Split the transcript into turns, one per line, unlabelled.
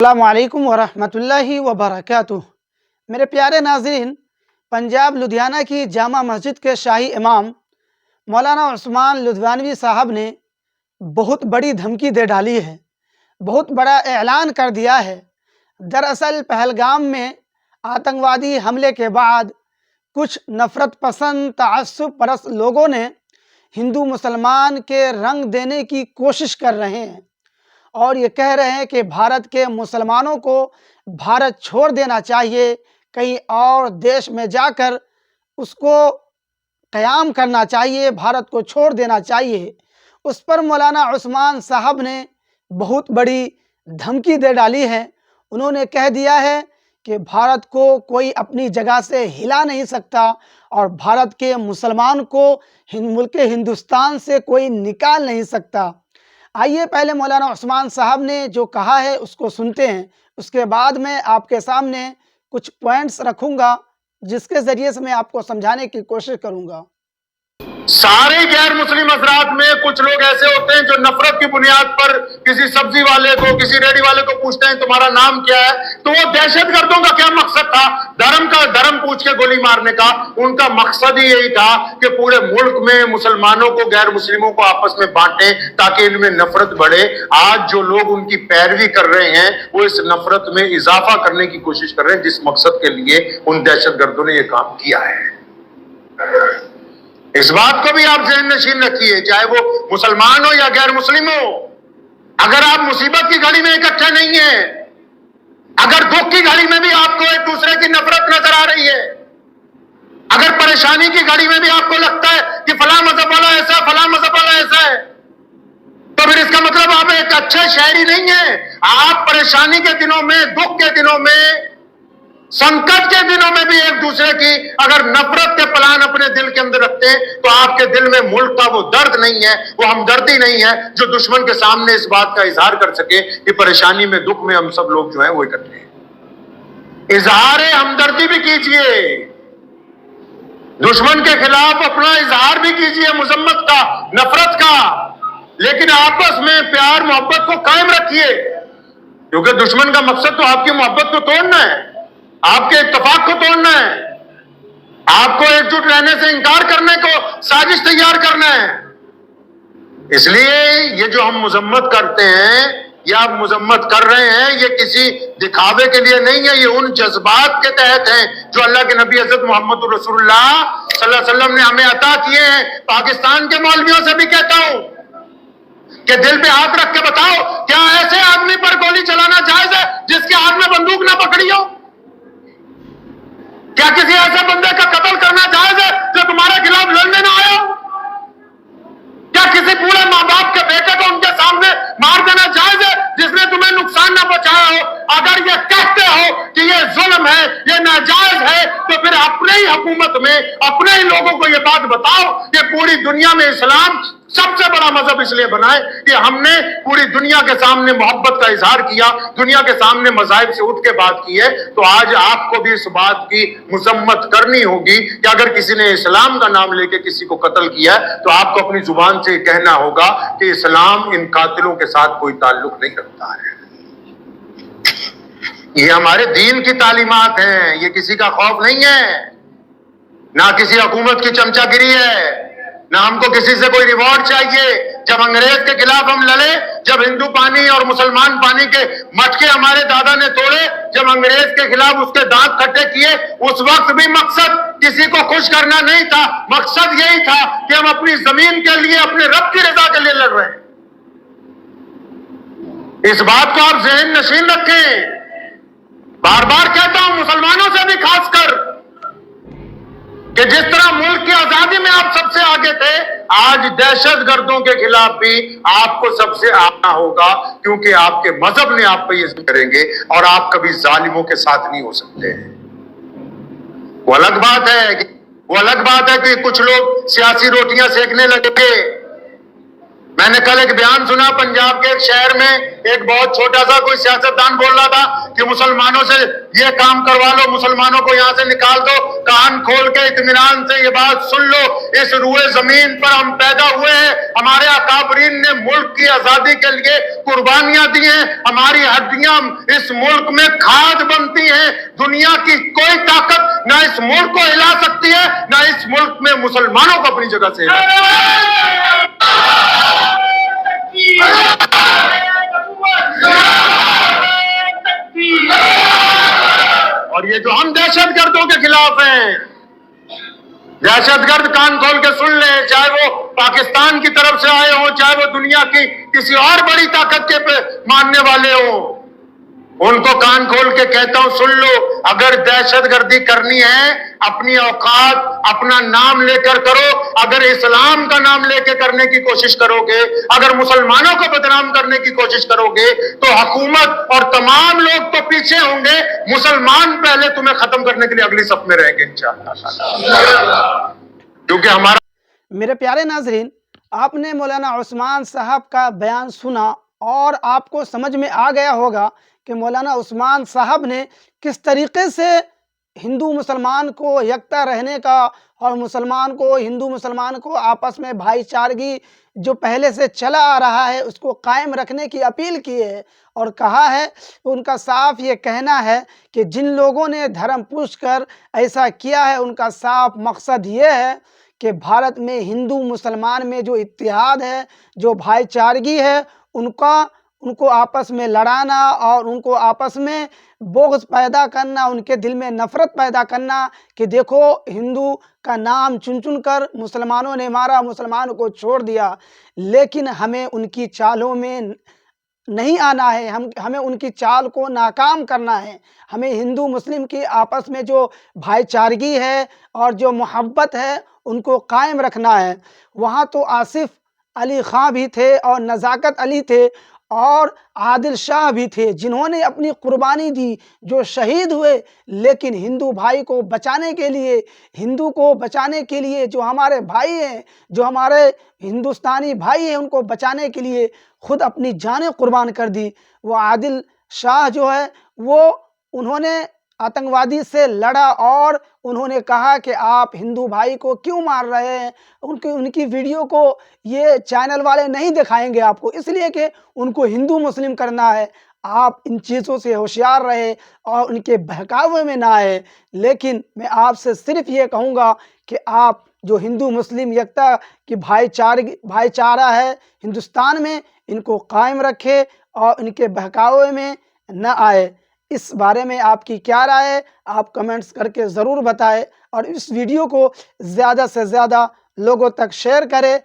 السلام علیکم ورحمۃ اللہ وبرکاتہ۔ میرے پیارے ناظرین، پنجاب لدھیانہ کی جامع مسجد کے شاہی امام مولانا عثمان لدھیانوی صاحب نے بہت بڑی دھمکی دے ڈالی ہے، بہت بڑا اعلان کر دیا ہے۔ دراصل پہلگام میں آتنکوادی حملے کے بعد کچھ نفرت پسند تعصب پرست لوگوں نے ہندو مسلمان کے رنگ دینے کی کوشش کر رہے ہیں اور یہ کہہ رہے ہیں کہ بھارت کے مسلمانوں کو بھارت چھوڑ دینا چاہیے، کہیں اور دیش میں جا کر اس کو قیام کرنا چاہیے، بھارت کو چھوڑ دینا چاہیے۔ اس پر مولانا عثمان صاحب نے بہت بڑی دھمکی دے ڈالی ہے۔ انہوں نے کہہ دیا ہے کہ بھارت کو کوئی اپنی جگہ سے ہلا نہیں سکتا اور بھارت کے مسلمان کو ملک ہندوستان سے کوئی نکال نہیں سکتا۔ آئیے پہلے مولانا عثمان صاحب نے جو کہا ہے اس کو سنتے ہیں، اس کے بعد میں آپ کے سامنے کچھ پوائنٹس رکھوں گا جس کے ذریعے سے میں آپ کو سمجھانے کی کوشش کروں گا۔
سارے غیر مسلم حضرات میں کچھ لوگ ایسے ہوتے ہیں جو نفرت کی بنیاد پر کسی سبزی والے کو، کسی ریڑھی والے کو پوچھتے ہیں تمہارا نام کیا ہے، تو وہ دہشت گردوں کا کیا مقصد تھا؟ دھرم پوچھ کے گولی مارنے کا۔ ان کا مقصد ہی یہی تھا کہ پورے ملک میں مسلمانوں کو، غیر مسلموں کو آپس میں بانٹیں تاکہ ان میں نفرت بڑھے۔ آج جو لوگ ان کی پیروی کر رہے ہیں وہ اس نفرت میں اضافہ کرنے کی کوشش کر رہے ہیں جس مقصد کے لیے ان دہشت گردوں نے یہ کام کیا ہے۔ اس بات کو بھی آپ ذہن نشین رکھیے، چاہے وہ مسلمان ہو یا غیر مسلم ہو، اگر آپ مصیبت کی گھڑی میں اکٹھے نہیں ہیں، اگر دکھ کی گھڑی میں بھی آپ کو ایک دوسرے کی نفرت نظر آ رہی ہے، اگر پریشانی کی گھڑی میں بھی آپ کو لگتا ہے کہ فلاں مذہب والا ایسا ہے، فلاں مذہب والا ایسا ہے، تو پھر اس کا مطلب آپ ایک اچھے شہری نہیں ہیں۔ آپ پریشانی کے دنوں میں، دکھ کے دنوں میں، سنکٹ کے دنوں میں بھی ایک دوسرے کی اگر نفرت کے پلان اپنے دل کے اندر رکھتے ہیں تو آپ کے دل میں ملک کا وہ درد نہیں ہے، وہ ہمدردی نہیں ہے جو دشمن کے سامنے اس بات کا اظہار کر سکے کہ پریشانی میں، دکھ میں ہم سب لوگ جو ہیں وہ اکٹھے ہیں۔ اظہار ہمدردی بھی کیجئے، دشمن کے خلاف اپنا اظہار بھی کیجئے، مذمت کا، نفرت کا، لیکن آپس میں پیار محبت کو قائم رکھیے، کیونکہ دشمن کا مقصد تو آپ کی محبت کو توڑنا ہے، آپ کے اتفاق کو توڑنا ہے، آپ کو ایک جٹ رہنے سے انکار کرنے کو سازش تیار کرنا ہے۔ اس لیے یہ جو ہم مذمت کرتے ہیں یا آپ مذمت کر رہے ہیں، یہ کسی دکھاوے کے لیے نہیں ہے، یہ ان جذبات کے تحت ہیں جو اللہ کے نبی حضرت محمد رسول اللہ صلی اللہ علیہ وسلم نے ہمیں عطا کیے ہیں۔ پاکستان کے مولویوں سے بھی کہتا ہوں کہ دل پہ ہاتھ رکھ کے بتاؤ، کیا ایسے آدمی پر گولی چلانا جائز ہے جس کے ہاتھ میں بندوق نہ پکڑی ہو؟ کیا کسی ایسے بندے کا قتل کرنا جائز ہے جو تمہارے خلاف لڑنے نہ آیا؟ کیا کسی پورے ماں باپ کے بیٹے کو ان کے سامنے مار دینا جائز ہے جس نے تمہیں نقصان نہ پہنچایا ہو؟ اگر یہ کہتے ہو کہ یہ ظلم ہے، یہ ناجائز ہے، تو پھر اپنے ہی حکومت میں اپنے ہی لوگوں کو یہ بات بتاؤ کہ پوری دنیا میں اسلام سب سے بڑا مذہب اس لیے بنا ہے کہ ہم نے پوری دنیا کے سامنے محبت کا اظہار کیا، دنیا کے سامنے مذاہب سے اٹھ کے بات کی ہے۔ تو آج آپ کو بھی اس بات کی مذمت کرنی ہوگی کہ اگر کسی نے اسلام کا نام لے کے کسی کو قتل کیا ہے تو آپ کو اپنی زبان سے کہنا ہوگا کہ اسلام ان قاتلوں کے ساتھ کوئی تعلق نہیں رکھتا ہے۔ یہ ہمارے دین کی تعلیمات ہیں، یہ کسی کا خوف نہیں ہے، نہ کسی حکومت کی چمچہ گیری ہے، نہ ہم کو کسی سے کوئی ریوارڈ چاہیے۔ جب انگریز کے خلاف ہم لڑے، جب ہندو پانی اور مسلمان پانی کے مٹکے ہمارے دادا نے توڑے، جب انگریز کے خلاف اس کے دانت کھٹے کیے، اس وقت بھی مقصد کسی کو خوش کرنا نہیں تھا، مقصد یہی تھا کہ ہم اپنی زمین کے لیے، اپنے رب کی رضا کے لیے لڑ رہے ہیں۔ اس بات کو آپ ذہن نشین رکھیں۔ بار بار کہتا ہوں مسلمانوں سے بھی خاص کر کہ جس طرح ملک کی آزادی میں آپ سب سے آگے تھے، آج دہشت گردوں کے خلاف بھی آپ کو سب سے آنا ہوگا، کیونکہ آپ کے مذہب نے آپ پہ یہ کریں گے اور آپ کبھی ظالموں کے ساتھ نہیں ہو سکتے ہیں۔ وہ الگ بات ہے کہ کچھ لوگ سیاسی روٹیاں سیکنے لگے۔ میں نے کل ایک بیان سنا پنجاب کے ایک شہر میں ایک بہت چھوٹا سا کوئی سیاستدان بول رہا تھا کہ مسلمانوں سے یہ کام کروا لو، مسلمانوں کو یہاں سے نکال دو۔ کان کھول کے اطمینان سے یہ بات سن لو، اس روئے زمین پر ہم پیدا ہوئے ہیں، ہمارے اکابرین نے ملک کی آزادی کے لیے قربانیاں دی ہیں، ہماری ہڈیاں اس ملک میں کھاد بنتی ہیں۔ دنیا کی کوئی طاقت نہ اس ملک کو ہلا سکتی ہے، نہ اس ملک میں مسلمانوں کو اپنی جگہ سے ہلا سکتی ہے۔ اور یہ جو ہم دہشت گردوں کے خلاف ہیں، دہشت گرد کان کھول کے سن لیں، چاہے وہ پاکستان کی طرف سے آئے ہوں، چاہے وہ دنیا کی کسی اور بڑی طاقت کے ماننے والے ہوں، ان کو کان کھول کے کہتا ہوں سن لو، اگر دہشت گردی کرنی ہے اپنی اوقات اپنا نام لے کر کرو، اگر اسلام کا نام لے کے کرنے کی کوشش کرو گے، اگر مسلمانوں کو بدنام کرنے کی کوشش کرو گے تو حکومت اور تمام لوگ تو پیچھے ہوں گے، مسلمان پہلے تمہیں ختم کرنے کے لیے اگلی صف میں رہیں گے انشاءاللہ۔ کیونکہ ہمارا
میرے پیارے ناظرین، آپ نے مولانا عثمان صاحب کا بیان سنا اور آپ کو سمجھ میں آ گیا ہوگا کہ مولانا عثمان صاحب نے کس طریقے سے ہندو مسلمان کو یکتا رہنے کا اور ہندو مسلمان کو آپس میں بھائی چارگی جو پہلے سے چلا آ رہا ہے اس کو قائم رکھنے کی اپیل کی ہے، اور کہا ہے، ان کا صاف یہ کہنا ہے کہ جن لوگوں نے دھرم پوچھ کر ایسا کیا ہے ان کا صاف مقصد یہ ہے کہ بھارت میں ہندو مسلمان میں جو اتحاد ہے، جو بھائی چارگی ہے، ان کو آپس میں لڑانا اور ان کو آپس میں بغض پیدا کرنا، ان کے دل میں نفرت پیدا کرنا کہ دیکھو ہندو کا نام چن چن کر مسلمانوں نے مارا، مسلمانوں کو چھوڑ دیا۔ لیکن ہمیں ان کی چالوں میں نہیں آنا ہے، ہمیں ان کی چال کو ناکام کرنا ہے۔ ہمیں ہندو مسلم کی آپس میں جو بھائی چارگی ہے اور جو محبت ہے ان کو قائم رکھنا ہے۔ وہاں تو آصف علی خاں بھی تھے اور نزاکت علی تھے اور عادل شاہ بھی تھے جنہوں نے اپنی قربانی دی، جو شہید ہوئے، لیکن ہندو بھائی کو بچانے کے لیے، ہندو کو بچانے کے لیے، جو ہمارے بھائی ہیں، جو ہمارے ہندوستانی بھائی ہیں، ان کو بچانے کے لیے خود اپنی جانیں قربان کر دی۔ وہ عادل شاہ جو ہے انہوں نے آتنکوادی سے لڑا اور انہوں نے کہا کہ آپ ہندو بھائی کو کیوں مار رہے ہیں؟ ان کی ویڈیو کو یہ چینل والے نہیں دکھائیں گے آپ کو، اس لیے کہ ان کو ہندو مسلم کرنا ہے۔ آپ ان چیزوں سے ہوشیار رہے اور ان کے بہکاوے میں نہ آئے۔ لیکن میں آپ سے صرف یہ کہوں گا کہ آپ جو ہندو مسلم یکتا کی بھائی چارہ ہے ہندوستان میں، ان کو قائم رکھے اور ان کے بہکاوے میں نہ آئے۔ اس بارے میں آپ کی کیا رائے ہے؟ آپ کمنٹس کر کے ضرور بتائیں اور اس ویڈیو کو زیادہ سے زیادہ لوگوں تک شیئر کریں